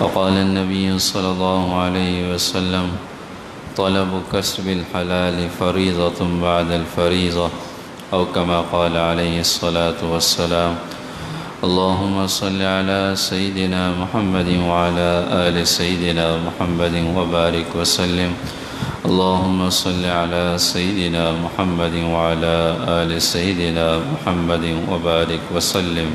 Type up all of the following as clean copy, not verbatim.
وقال النبي صلى الله عليه وسلم طلب كسب الحلال فريضة بعد الفريضة أو كما قال عليه الصلاة والسلام. اللهم صل على سيدنا محمد وعلى آل سيدنا محمد وبارك وسلم. اللهم صل على سيدنا محمد وعلى آل سيدنا محمد وبارك وسلم.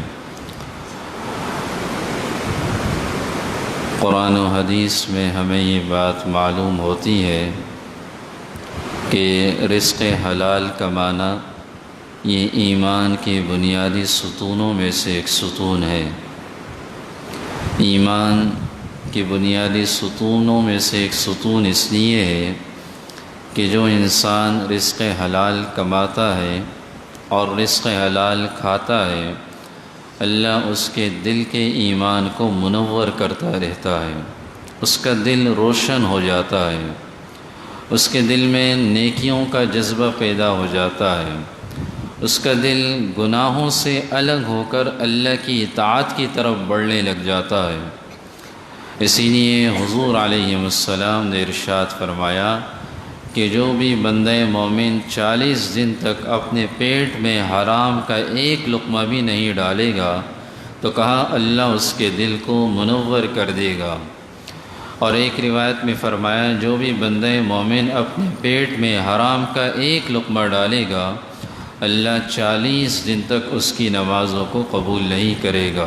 قرآن و حدیث میں ہمیں یہ بات معلوم ہوتی ہے کہ رزق حلال کمانا یہ ایمان کے بنیادی ستونوں میں سے ایک ستون ہے. ایمان کے بنیادی ستونوں میں سے ایک ستون اس لیے ہے کہ جو انسان رزق حلال کماتا ہے اور رزق حلال کھاتا ہے، اللہ اس کے دل کے ایمان کو منور کرتا رہتا ہے. اس کا دل روشن ہو جاتا ہے، اس کے دل میں نیکیوں کا جذبہ پیدا ہو جاتا ہے، اس کا دل گناہوں سے الگ ہو کر اللہ کی اطاعت کی طرف بڑھنے لگ جاتا ہے. اسی لیے حضور علیہ السلام نے ارشاد فرمایا کہ جو بھی بندہ مومن 40 دن تک اپنے پیٹ میں حرام کا ایک لقمہ بھی نہیں ڈالے گا تو کہا اللہ اس کے دل کو منور کر دے گا. اور ایک روایت میں فرمایا جو بھی بندہ مومن اپنے پیٹ میں حرام کا ایک لقمہ ڈالے گا اللہ 40 دن تک اس کی نمازوں کو قبول نہیں کرے گا.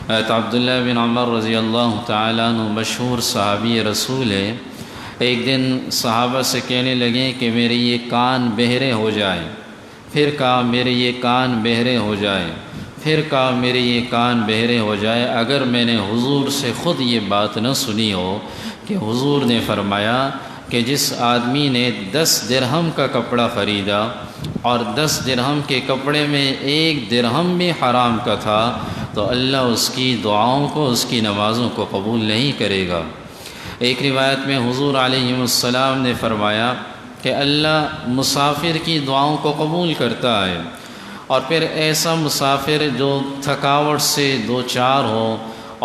حضرت عبداللہ بن عمر رضی اللہ تعالیٰ عنہ مشہور صحابی رسول ہے. ایک دن صحابہ سے کہنے لگے کہ میرے یہ کان بہرے ہو جائیں. پھر کہا میرے یہ کان بہرے ہو جائیں. پھر کہا میرے یہ کان بہرے ہو جائے اگر میں نے حضور سے خود یہ بات نہ سنی ہو کہ حضور نے فرمایا کہ جس آدمی نے 10 درہم کا کپڑا خریدا اور 10 درہم کے کپڑے میں 1 درہم بھی حرام کا تھا تو اللہ اس کی دعاؤں کو، اس کی نمازوں کو قبول نہیں کرے گا. ایک روایت میں حضور علیہ السلام نے فرمایا کہ اللہ مسافر کی دعاؤں کو قبول کرتا ہے. اور پھر ایسا مسافر جو تھکاوٹ سے دوچار ہو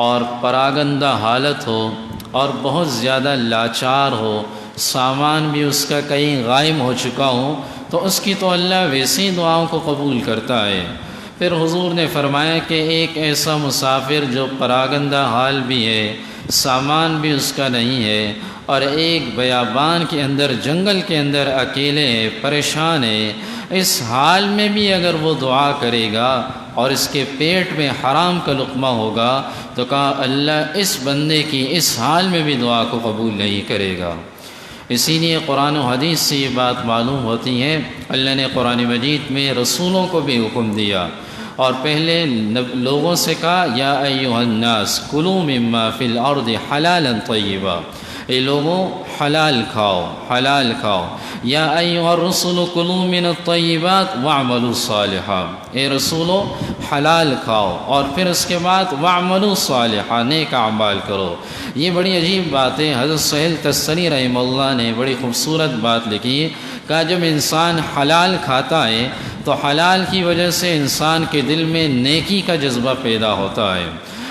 اور پراگندہ حالت ہو اور بہت زیادہ لاچار ہو، سامان بھی اس کا کہیں غائب ہو چکا ہو تو اس کی تو اللہ ویسی دعاؤں کو قبول کرتا ہے. پھر حضور نے فرمایا کہ ایک ایسا مسافر جو پراگندہ حال بھی ہے، سامان بھی اس کا نہیں ہے اور ایک بیابان کے اندر، جنگل کے اندر اکیلے ہے، پریشان ہے، اس حال میں بھی اگر وہ دعا کرے گا اور اس کے پیٹ میں حرام کا لقمہ ہوگا تو کہا اللہ اس بندے کی اس حال میں بھی دعا کو قبول نہیں کرے گا. اسی لیے قرآن و حدیث سے یہ بات معلوم ہوتی ہے. اللہ نے قرآن مجید میں رسولوں کو بھی حکم دیا اور پہلے لوگوں سے کہا یا ایھا الناس کلوا مما فی الارض حلالا طیبا، اے لوگوں حلال کھاؤ، حلال کھاؤ. یا ایھا الرسل کلوا من الطیبات واعملوا صالحا، اے رسولو حلال کھاؤ اور پھر اس کے بعد واعملوا صالحا، نیک اعمال کرو. یہ بڑی عجیب بات ہے. حضرت سہیل تستری رحمہ اللہ نے بڑی خوبصورت بات لکھی. کہا جب انسان حلال کھاتا ہے تو حلال کی وجہ سے انسان کے دل میں نیکی کا جذبہ پیدا ہوتا ہے،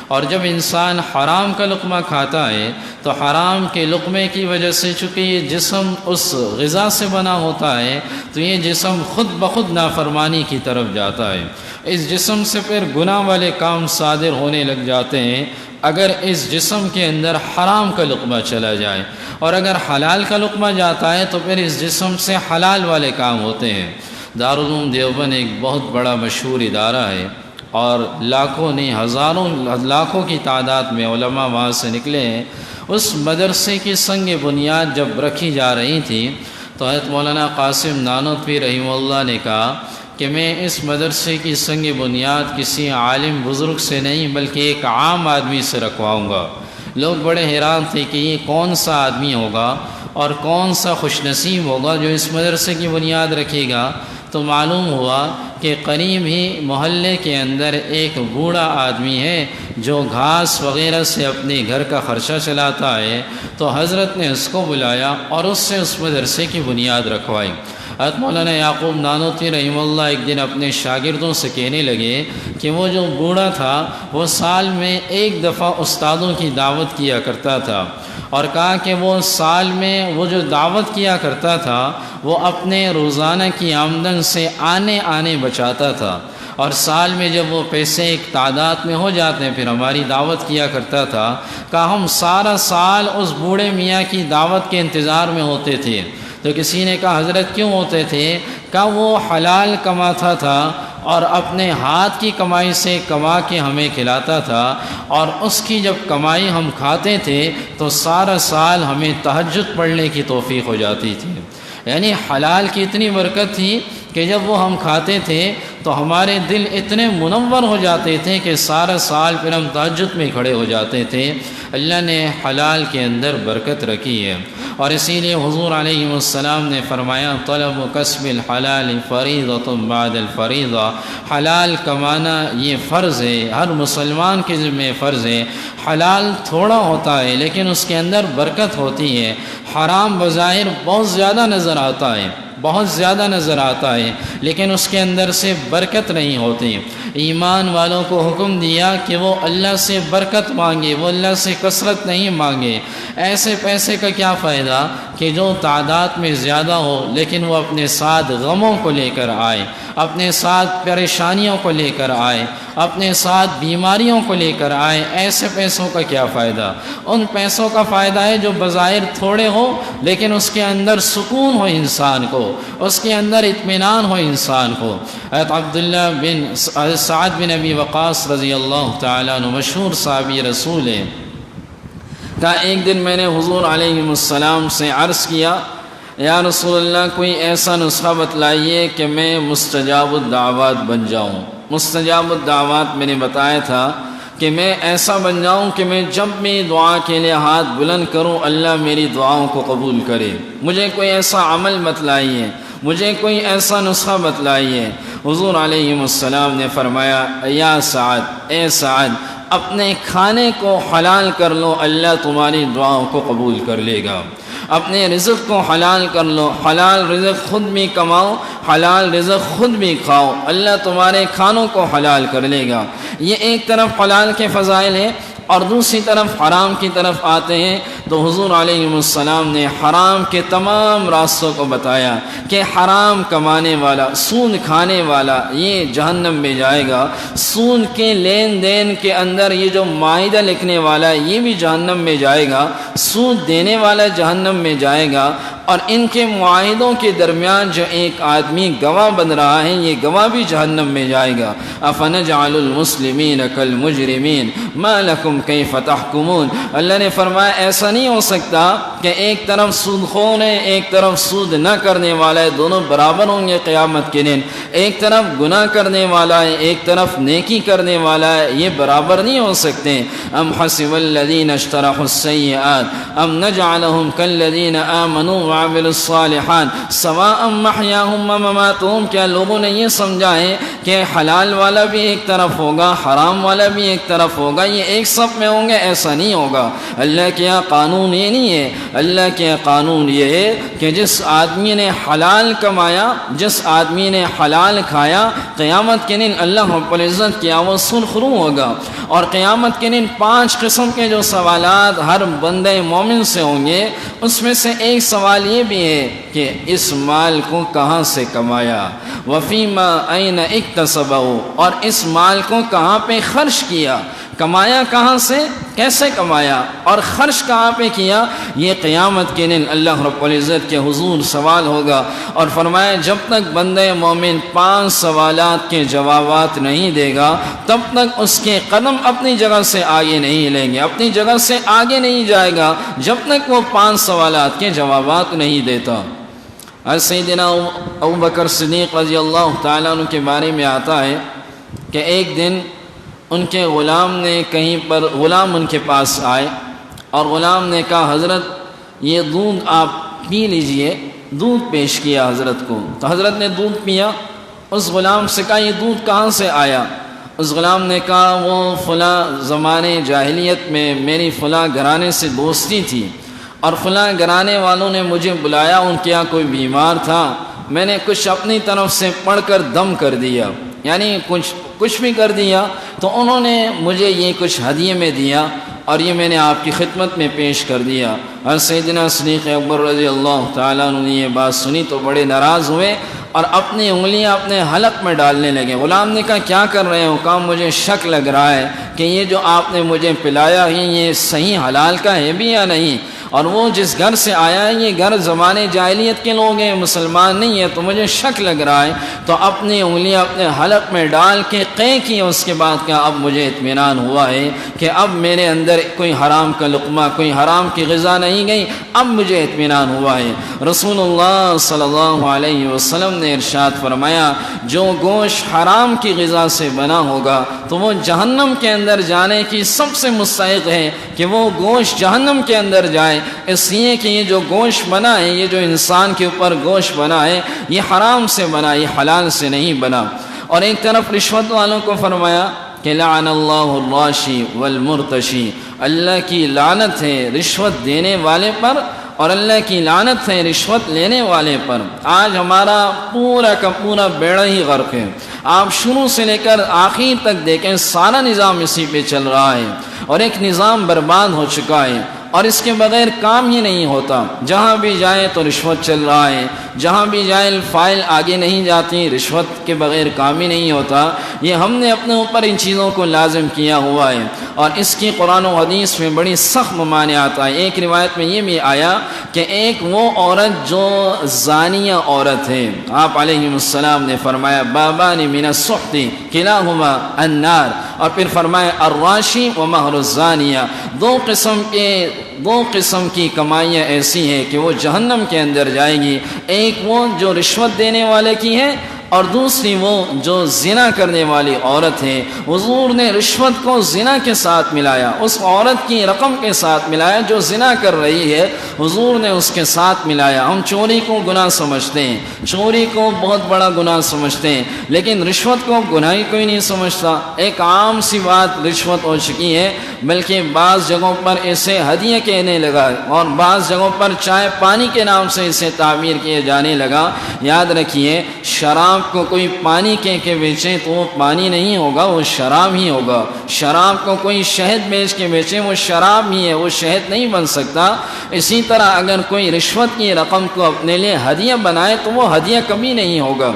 اور جب انسان حرام کا لقمہ کھاتا ہے تو حرام کے لقمے کی وجہ سے چونکہ یہ جسم اس غذا سے بنا ہوتا ہے تو یہ جسم خود بخود نافرمانی کی طرف جاتا ہے. اس جسم سے پھر گناہ والے کام صادر ہونے لگ جاتے ہیں اگر اس جسم کے اندر حرام کا لقمہ چلا جائے، اور اگر حلال کا لقمہ جاتا ہے تو پھر اس جسم سے حلال والے کام ہوتے ہیں. دارالعلوم دیوبند ایک بہت بڑا مشہور ادارہ ہے اور لاکھوں نہیں ہزاروں لاکھوں کی تعداد میں علماء وہاں سے نکلے ہیں. اس مدرسے کی سنگ بنیاد جب رکھی جا رہی تھی تو حضرت مولانا قاسم نانوتوی رحمہ اللہ نے کہا کہ میں اس مدرسے کی سنگ بنیاد کسی عالم بزرگ سے نہیں بلکہ ایک عام آدمی سے رکھواؤں گا. لوگ بڑے حیران تھے کہ یہ کون سا آدمی ہوگا اور کون سا خوش نصیب ہوگا جو اس مدرسے کی بنیاد رکھے گا. تو معلوم ہوا کہ قریب ہی محلے کے اندر ایک بوڑھا آدمی ہے جو گھاس وغیرہ سے اپنے گھر کا خرچہ چلاتا ہے. تو حضرت نے اس کو بلایا اور اس سے اس مدرسے کی بنیاد رکھوائی. حضرت مولانا یعقوب نانوتوی رحمہ اللہ ایک دن اپنے شاگردوں سے کہنے لگے کہ وہ جو بوڑھا تھا وہ سال میں ایک دفعہ استادوں کی دعوت کیا کرتا تھا، اور کہا کہ وہ سال میں وہ جو دعوت کیا کرتا تھا وہ اپنے روزانہ کی آمدن سے آنے بچاتا تھا، اور سال میں جب وہ پیسے ایک تعداد میں ہو جاتے ہیں پھر ہماری دعوت کیا کرتا تھا۔ کہ ہم سارا سال اس بوڑھے میاں کی دعوت کے انتظار میں ہوتے تھے۔ تو کسی نے کہا حضرت کیوں ہوتے تھے؟ کہ وہ حلال کماتا تھا اور اپنے ہاتھ کی کمائی سے کما کے ہمیں کھلاتا تھا، اور اس کی جب کمائی ہم کھاتے تھے تو سارا سال ہمیں تہجد پڑھنے کی توفیق ہو جاتی تھی۔ یعنی حلال کی اتنی برکت تھی کہ جب وہ ہم کھاتے تھے تو ہمارے دل اتنے منور ہو جاتے تھے کہ سارا سال پھر ہم تہجد میں کھڑے ہو جاتے تھے۔ اللہ نے حلال کے اندر برکت رکھی ہے، اور اسی لیے حضور علیہ السلام نے فرمایا طلب کسب الحلال فریضۃ بعد الفریضہ، حلال کمانا یہ فرض ہے، ہر مسلمان کے ذمہ فرض ہے۔ حلال تھوڑا ہوتا ہے لیکن اس کے اندر برکت ہوتی ہے، حرام بظاہر بہت زیادہ نظر آتا ہے لیکن اس کے اندر سے برکت نہیں ہوتی۔ ایمان والوں کو حکم دیا کہ وہ اللہ سے برکت مانگے، وہ اللہ سے کثرت نہیں مانگے۔ ایسے پیسے کا کیا فائدہ کہ جو تعداد میں زیادہ ہو لیکن وہ اپنے ساتھ غموں کو لے کر آئے، اپنے ساتھ پریشانیوں کو لے کر آئے، اپنے ساتھ بیماریوں کو لے کر آئے۔ ایسے پیسوں کا کیا فائدہ؟ ان پیسوں کا فائدہ ہے جو بظاہر تھوڑے ہو لیکن اس کے اندر سکون ہو انسان کو، اس کے اندر اطمینان ہو انسان کو۔ حضرت عبداللہ بن سعد بن ابی وقاص رضی اللہ تعالیٰ عنہ مشہور صحابی رسول ہیں، کہ ایک دن میں نے حضور علیہ السلام سے عرض کیا یا رسول اللہ کوئی ایسا نسخہ بتلائیے کہ میں مستجاب الدعوات بن جاؤں۔ مستجاب الدعوات میں نے بتایا تھا کہ میں ایسا بن جاؤں کہ میں جب بھی دعا کے لیے ہاتھ بلند کروں اللہ میری دعاؤں کو قبول کرے۔ مجھے کوئی ایسا عمل بتلائیے، مجھے کوئی ایسا نسخہ بتلائیے۔ حضور علیہ السلام نے فرمایا یا سعد، اے سعد اپنے کھانے کو حلال کر لو، اللہ تمہاری دعاؤں کو قبول کر لے گا۔ اپنے رزق کو حلال کر لو، حلال رزق خود بھی کماؤ، حلال رزق خود بھی کھاؤ، اللہ تمہارے کھانوں کو حلال کر لے گا۔ یہ ایک طرف حلال کے فضائل ہیں، اور دوسری طرف حرام کی طرف آتے ہیں تو حضور علیہ السلام نے حرام کے تمام راستوں کو بتایا کہ حرام کمانے والا، سود کھانے والا یہ جہنم میں جائے گا۔ سود کے لین دین کے اندر یہ جو معاہدہ لکھنے والا ہے یہ بھی جہنم میں جائے گا، سود دینے والا جہنم میں جائے گا، اور ان کے معاہدوں کے درمیان جو ایک آدمی گواہ بن رہا ہے یہ گواہ بھی جہنم میں جائے گا۔ افنجعل المسلمین کالمجرمین ما لکم کیف تحکمون۔ اللہ نے فرمایا ایسا نہیں ہو سکتا کہ ایک طرف سود خور ہے ایک طرف سود نہ کرنے والا ہے، دونوں برابر ہوں گے قیامت کے دن۔ ایک طرف گناہ کرنے والا ہے ایک طرف نیکی کرنے والا ہے، یہ برابر نہیں ہو سکتے۔ ام حسب الذین اجترحوا السیئات ام نجعلہم کالذین آمنوا وعملوا الصالحات سواء محیاہم ومماتہم۔ کیا لوگوں نے یہ سمجھا ہے کہ حلال والا بھی ایک طرف ہوگا حرام والا بھی ایک طرف ہوگا، یہ ایک صف میں ہوں گے؟ ایسا نہیں ہوگا۔ اللہ کے یہاں قانون یہ نہیں ہے، اللہ کے یہاں قانون یہ ہے کہ جس آدمی نے حلال کمایا، جس آدمی نے حلال کھایا، قیامت کے دن اللہ رب العزت کیا وہ سرخرو ہوگا، اور قیامت کے دن 5 قسم کے جو سوالات ہر بندے مومن سے ہوں گے، اس میں سے ایک سوال یہ بھی ہے کہ اس مال کو کہاں سے کمایا، وفیما این اکتسبہ، اور اس مال کو کہاں پہ خرچ کیا، کمایا کہاں سے، کیسے کمایا، اور خرچ کہاں پہ کیا۔ یہ قیامت کے دن اللہ رب العزت کے حضور سوال ہوگا، اور فرمایا جب تک بندے مومن 5 سوالات کے جوابات نہیں دے گا تب تک اس کے قدم اپنی جگہ سے آگے نہیں لیں گے، اپنی جگہ سے آگے نہیں جائے گا جب تک وہ 5 سوالات کے جوابات نہیں دیتا۔ سیدنا ابوبکر صدیق رضی اللہ تعالیٰ عنہ کے بارے میں آتا ہے کہ ایک دن ان کے غلام نے کہیں پر، غلام ان کے پاس آئے اور غلام نے کہا حضرت یہ دودھ آپ پی لیجئے، دودھ پیش کیا حضرت کو، تو حضرت نے دودھ پیا۔ اس غلام سے کہا یہ دودھ کہاں سے آیا؟ اس غلام نے کہا وہ فلاں زمانے جاہلیت میں میری فلاں گھرانے سے دوستی تھی، اور فلاں گھرانے والوں نے مجھے بلایا، ان کے یہاں کوئی بیمار تھا، میں نے کچھ اپنی طرف سے پڑھ کر دم کر دیا، یعنی کچھ بھی کر دیا، تو انہوں نے مجھے یہ کچھ ہدیے میں دیا اور یہ میں نے آپ کی خدمت میں پیش کر دیا۔ اور سیدنا صدیق اکبر رضی اللہ تعالیٰ عنہ نے یہ بات سنی تو بڑے ناراض ہوئے اور اپنی انگلیاں اپنے حلق میں ڈالنے لگے۔ غلام نے کہا کیا کر رہے ہو؟ کہا مجھے شک لگ رہا ہے کہ یہ جو آپ نے مجھے پلایا ہے یہ صحیح حلال کا ہے بھی یا نہیں، اور وہ جس گھر سے آیا ہے یہ گھر زمانے جاہلیت کے لوگ ہیں، مسلمان نہیں ہے، تو مجھے شک لگ رہا ہے۔ تو اپنی انگلیاں اپنے حلق میں ڈال کے قے کی، اس کے بعد کہا اب مجھے اطمینان ہوا ہے کہ اب میرے اندر کوئی حرام کا لقمہ، کوئی حرام کی غذا نہیں گئی، اب مجھے اطمینان ہوا ہے۔ رسول اللہ صلی اللہ علیہ وسلم نے ارشاد فرمایا جو گوشت حرام کی غذا سے بنا ہوگا تو وہ جہنم کے اندر جانے کی سب سے مستحق ہے کہ وہ گوشت جہنم کے اندر جائے، اس لیے کہ یہ جو گوشت بنا ہے، یہ جو انسان کے اوپر گوشت بنا ہے یہ حرام سے بنا، یہ حلال سے نہیں بنا۔ اور ایک طرف رشوت والوں کو فرمایا کہ لعن اللہ الراشی والمرتشی، اللہ کی لعنت ہے رشوت دینے والے پر اور اللہ کی لعنت ہے رشوت لینے والے پر۔ آج ہمارا پورا کا پورا بیڑا ہی غرق ہے، آپ شروع سے لے کر آخر تک دیکھیں سارا نظام اسی پہ چل رہا ہے اور ایک نظام برباد ہو چکا ہے اور اس کے بغیر کام ہی نہیں ہوتا۔ جہاں بھی جائے تو رشوت چل رہا ہے، جہاں بھی جائے فائل آگے نہیں جاتی، رشوت کے بغیر کام ہی نہیں ہوتا۔ یہ ہم نے اپنے اوپر ان چیزوں کو لازم کیا ہوا ہے اور اس کی قرآن و حدیث میں بڑی سخت ممانعات آئی۔ ایک روایت میں یہ بھی آیا کہ ایک وہ عورت جو زانیہ عورت ہے، آپ علیہ السلام نے فرمایا بابان من السحت کلاہما النار، اور پھر فرمایا الراشی و مہر الزانیہ، دو قسم کی کمائیاں ایسی ہیں کہ وہ جہنم کے اندر جائے گی، ایک وہ جو رشوت دینے والے کی ہے اور دوسری وہ جو زنا کرنے والی عورت ہے۔ حضور نے رشوت کو زنا کے ساتھ ملایا، اس عورت کی رقم کے ساتھ ملایا جو زنا کر رہی ہے، حضور نے اس کے ساتھ ملایا۔ ہم چوری کو گناہ سمجھتے ہیں، چوری کو بہت بڑا گناہ سمجھتے ہیں، لیکن رشوت کو گناہ ہی کوئی نہیں سمجھتا۔ ایک عام سی بات رشوت ہو چکی ہے، بلکہ بعض جگہوں پر اسے ہدیہ کہنے لگا اور بعض جگہوں پر چائے پانی کے نام سے اسے تعبیر کیے جانے لگا۔ یاد رکھیے شراب کو کوئی پانی کہہ کے بیچے تو وہ پانی نہیں ہوگا، وہ شراب ہی ہوگا۔ شراب کو کوئی شہد بیچ کے بیچے وہ شراب ہی ہے، وہ شہد نہیں بن سکتا۔ اسی طرح اگر کوئی رشوت کی رقم کو اپنے لیے ہدیہ بنائے تو وہ ہدیہ کبھی نہیں ہوگا۔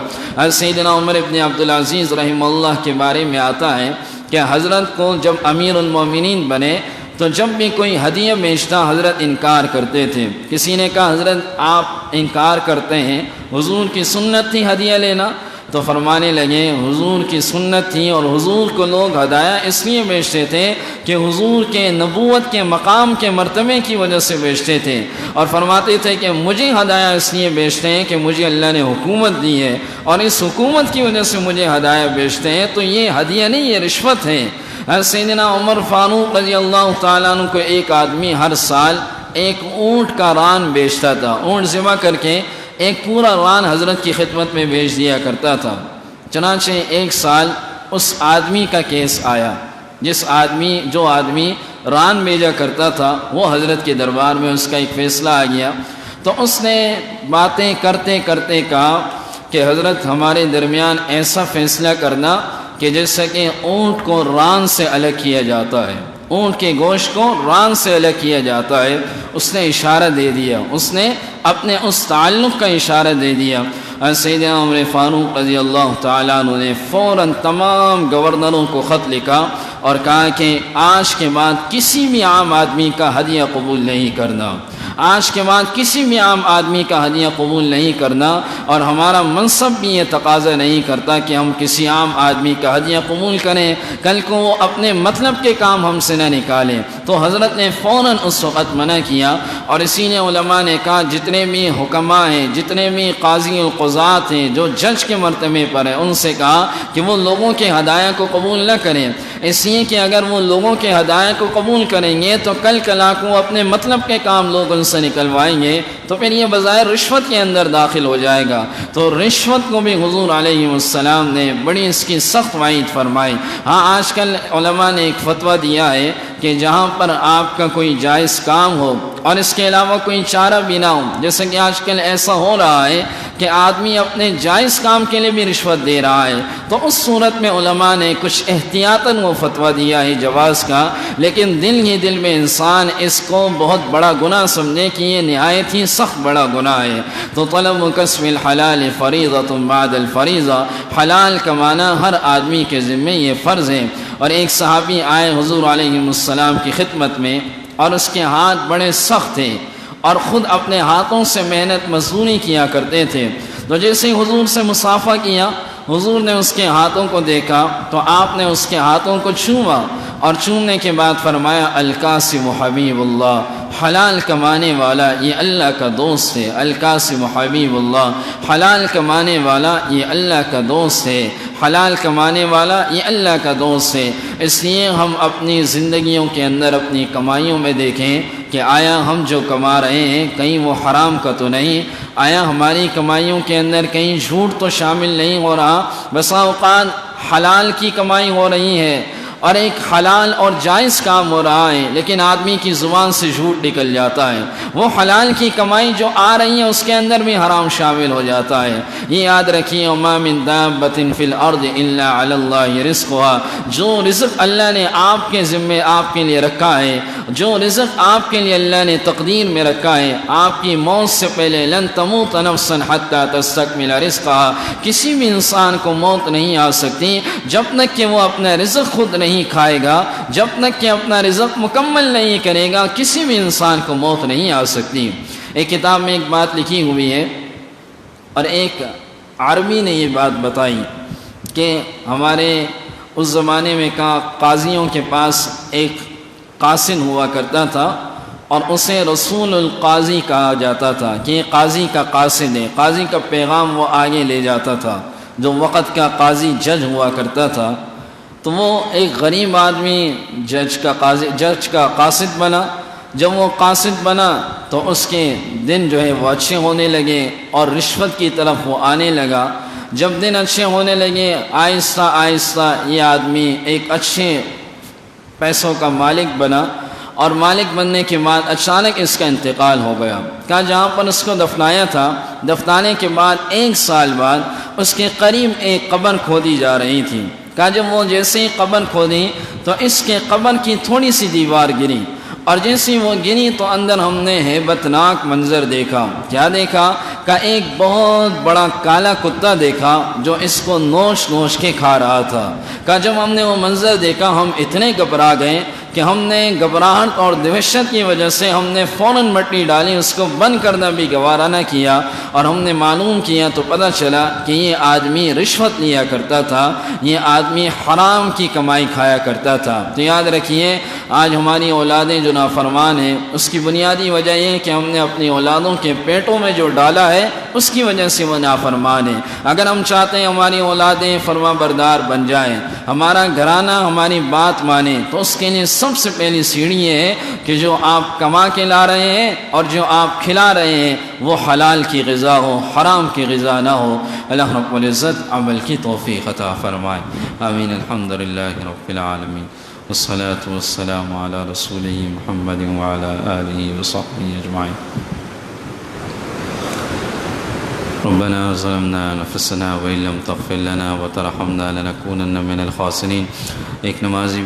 سیدنا عمر ابن عبدالعزیز رحمہ اللہ کے بارے میں آتا ہے کہ حضرت کو جب امیر المومنین بنے تو جب بھی کوئی ہدیہ بیچتا حضرت انکار کرتے تھے۔ کسی نے کہا حضرت آپ انکار کرتے ہیں، حضور کی سنت تھی ہدیہ لینا، تو فرمانے لگے حضور کی سنت تھی اور حضور کو لوگ ہدایہ اس لیے بیچتے تھے کہ حضور کے نبوت کے مقام کے مرتبے کی وجہ سے بیچتے تھے، اور فرماتے تھے کہ مجھے ہدایہ اس لیے بیچتے ہیں کہ مجھے اللہ نے حکومت دی ہے اور اس حکومت کی وجہ سے مجھے ہدایہ بیچتے ہیں، تو یہ ہدیہ نہیں، یہ رشوت ہے۔ سیدنا عمر فاروق رضی اللہ تعالیٰ عنہ کو ایک آدمی ہر سال ایک اونٹ کا ران بیچتا تھا، اونٹ ذبح کر کے ایک پورا ران حضرت کی خدمت میں بیچ دیا کرتا تھا۔ چنانچہ ایک سال اس آدمی کا کیس آیا، جو آدمی ران بیچا کرتا تھا وہ حضرت کے دربار میں اس کا ایک فیصلہ آ گیا، تو اس نے باتیں کرتے کرتے کہا کہ حضرت ہمارے درمیان ایسا فیصلہ کرنا کہ جیسا کہ اونٹ کو ران سے الگ کیا جاتا ہے، اونٹ کے گوشت کو ران سے الگ کیا جاتا ہے۔ اس نے اشارہ دے دیا، اس نے اپنے اس تعلق کا اشارہ دے دیا۔ سیدنا عمر فاروق رضی اللہ تعالیٰ عنہ نے فوراً تمام گورنروں کو خط لکھا اور کہا کہ آج کے بعد کسی بھی عام آدمی کا ہدیہ قبول نہیں کرنا، آج کے بعد کسی بھی عام آدمی کا ہدیہ قبول نہیں کرنا، اور ہمارا منصب بھی یہ تقاضا نہیں کرتا کہ ہم کسی عام آدمی کا ہدیہ قبول کریں، کل کو وہ اپنے مطلب کے کام ہم سے نہ نکالیں۔ تو حضرت نے فوراً اس وقت منع کیا، اور اسی نے علماء نے کہا جتنے بھی حکماء ہیں، جتنے بھی قاضی القضات ہیں جو جج کے مرتبے پر ہیں، ان سے کہا کہ وہ لوگوں کے ہدایہ کو قبول نہ کریں، اس لیے کہ اگر وہ لوگوں کے ہدایہ کو قبول کریں گے تو کل کلا کو اپنے مطلب کے کام لوگ ان سے نکلوائیں گے، تو پھر یہ بظاہر رشوت کے اندر داخل ہو جائے گا۔ تو رشوت کو بھی حضور علیہ السلام نے بڑی اس کی سخت وعید فرمائی۔ ہاں آج کل علماء نے ایک فتویٰ دیا ہے کہ جہاں پر آپ کا کوئی جائز کام ہو اور اس کے علاوہ کوئی چارہ بھی نہ ہو. جیسے کہ آج کل ایسا ہو رہا ہے کہ آدمی اپنے جائز کام کے لیے بھی رشوت دے رہا ہے، تو اس صورت میں علماء نے کچھ احتیاطاً وہ فتویٰ دیا ہے جواز کا، لیکن دل ہی دل میں انسان اس کو بہت بڑا گناہ سمجھے کہ یہ نہایت ہی سخت بڑا گناہ ہے. تو طلب کسب الحلال فریضۃ بعد الفریضہ، حلال کمانا ہر آدمی کے ذمہ یہ فرض ہے. اور ایک صحابی آئے حضور علیہ السلام کی خدمت میں، اور اس کے ہاتھ بڑے سخت تھے اور خود اپنے ہاتھوں سے محنت مزدوری کیا کرتے تھے. تو جیسے حضور سے مصافحہ کیا، حضور نے اس کے ہاتھوں کو دیکھا تو آپ نے اس کے ہاتھوں کو چھوا، اور چھونے کے بعد فرمایا القاسم حبیب اللہ، حلال کمانے والا یہ اللہ کا دوست ہے. القاسم حبیب اللہ، حلال کمانے والا یہ اللہ کا دوست ہے، حلال کمانے والا یہ اللہ کا دوست ہے. اس لیے ہم اپنی زندگیوں کے اندر اپنی کمائیوں میں دیکھیں کہ آیا ہم جو کما رہے ہیں کہیں وہ حرام کا تو نہیں، آیا ہماری کمائیوں کے اندر کہیں جھوٹ تو شامل نہیں ہو رہا. بسا اوقات حلال کی کمائی ہو رہی ہے اور ایک حلال اور جائز کام ہو رہا ہے، لیکن آدمی کی زبان سے جھوٹ نکل جاتا ہے. وہ حلال کی کمائی جو آ رہی ہے اس کے اندر بھی حرام شامل ہو جاتا ہے. یہ یاد رکھیے وَمَا مِن دَابَّةٍ فِي الْأَرْضِ إِلَّا عَلَى اللَّهِ رِزْقُهَا، جو رزق اللہ نے آپ کے ذمے آپ کے لیے رکھا ہے، جو رزق آپ کے لیے اللہ نے تقدیر میں رکھا ہے، آپ کی موت سے پہلے لن تموت نفس حتی تستکمل رزقها، کسی بھی انسان کو موت نہیں آ سکتی جب تک کہ وہ اپنا رزق خود نہیں کھائے گا، جب تک کہ اپنا رزق مکمل نہیں کرے گا کسی بھی انسان کو موت نہیں آ سکتی. ایک کتاب میں ایک بات لکھی ہوئی ہے، اور ایک عربی نے یہ بات بتائی کہ ہمارے اس زمانے میں قاضیوں کے پاس ایک قاصد ہوا کرتا تھا، اور اسے رسول القاضی کہا جاتا تھا کہ یہ قاضی کا قاصد ہے. قاضی کا پیغام وہ آگے لے جاتا تھا. جو وقت کا قاضی جج ہوا کرتا تھا، تو وہ ایک غریب آدمی جج کا قاصد بنا. جب وہ قاصد بنا تو اس کے دن جو ہے وہ اچھے ہونے لگے اور رشوت کی طرف وہ آنے لگا. جب دن اچھے ہونے لگے آہستہ آہستہ یہ آدمی ایک اچھے پیسوں کا مالک بنا، اور مالک بننے کے بعد اچانک اس کا انتقال ہو گیا. کہا جہاں پر اس کو دفنایا تھا، دفنانے کے بعد 1 سال بعد اس کے قریب ایک قبر کھودی جا رہی تھی. کہا جب وہ جیسے ہی قبر کھودی تو اس کے قبر کی تھوڑی سی دیوار گری، اور جیسے وہ گری تو اندر ہم نے ہیبت ناک منظر دیکھا. کیا دیکھا؟ کہ ایک بہت بڑا کالا کتا دیکھا جو اس کو نوچ نوچ کے کھا رہا تھا. کہ جب ہم نے وہ منظر دیکھا ہم اتنے گھبرا گئے کہ ہم نے گھبراہٹ اور دہشت کی وجہ سے ہم نے فوراً مٹی ڈالی، اس کو بند کرنا بھی گوارا نہ کیا، اور ہم نے معلوم کیا تو پتہ چلا کہ یہ آدمی رشوت لیا کرتا تھا، یہ آدمی حرام کی کمائی کھایا کرتا تھا. تو یاد رکھیے آج ہماری اولادیں جو نافرمان ہیں اس کی بنیادی وجہ یہ ہے کہ ہم نے اپنی اولادوں کے پیٹوں میں جو ڈالا ہے اس کی وجہ سے وہ نافرمان ہیں. اگر ہم چاہتے ہیں ہماری اولادیں فرما بردار بن جائیں، ہمارا گھرانہ ہماری بات مانے، تو اس کے لیے سب سے پہلی سیڑھی یہ ہے کہ جو آپ کما کے لا رہے ہیں اور جو آپ کھلا رہے ہیں وہ حلال کی غذا ہو، حرام کی غذا نہ ہو. اللہ رب العزت عمل کی توفیق عطا فرمائے. آمین. الحمدللہ رب العالمین، والصلاة والسلام علی رسولہ محمد وعلی آلہ وصحبہ اجمعین. ربنا ظلمنا انفسنا وإن لم تغفر لنا وترحمنا لنكونن من الخاسرین. ایک نمازی